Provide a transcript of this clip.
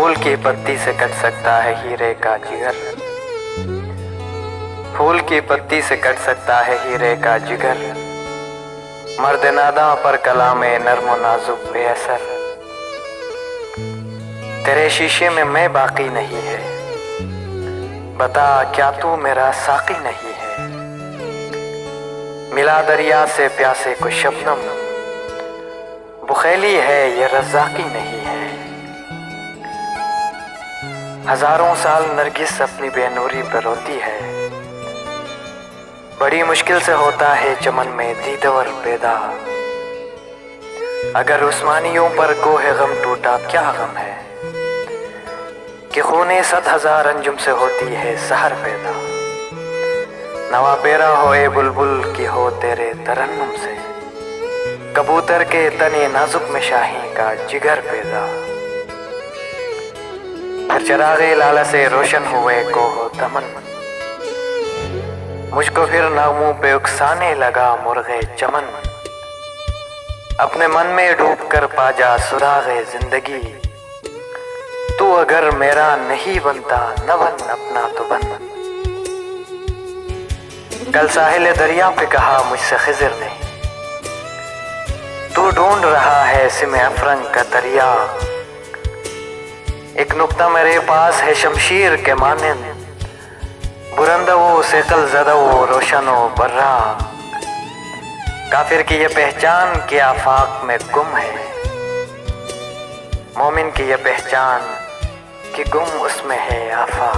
फूल की पत्ती से कट सकता है हीरे का जिगर। फूल की पत्ती से कट सकता है हीरे का जिगर। मर्द नादा पर कलामे नर्म नाजुक बेअसर। तेरे शीशे में मैं बाकी नहीं है, बता क्या तू मेरा साकी नहीं है। मिला दरिया से प्यासे को शबनम, बुखेली है ये रज़ाकी नहीं है। हजारों साल नरगिस अपनी बेनूरी पर रोती है, बड़ी मुश्किल से होता है चमन में दीदवर पैदा। अगर उस्मानियों पर कोहे गम टूटा क्या गम है, कि खूने 100,000 अंजुम से होती है सहर पैदा। नवा पेरा होए बुलबुल की हो तेरे तरन्नुम से, कबूतर के तने नाजुक में शाही का जिगर पैदा। फिर चरागे लाला से रोशन हुए को हो दमन, मुझको फिर नामों पे उकसाने लगा मुर्गे चमन। अपने मन में डूब कर पा जा सुरागे जिंदगी, तू अगर मेरा नहीं बनता न बन अपना तो बन। कल साहिल दरिया पे कहा मुझसे खिज़र ने, तू ढूंढ रहा है सिमे अफरंग का दरिया। एक नुक्ता मेरे पास है शमशीर के मानंद, बुरंदो सेकल ज़दो रोशनो बर्रा। काफिर की ये पहचान के आफाक में गुम है, मोमिन की ये पहचान कि गुम उसमें है आफा।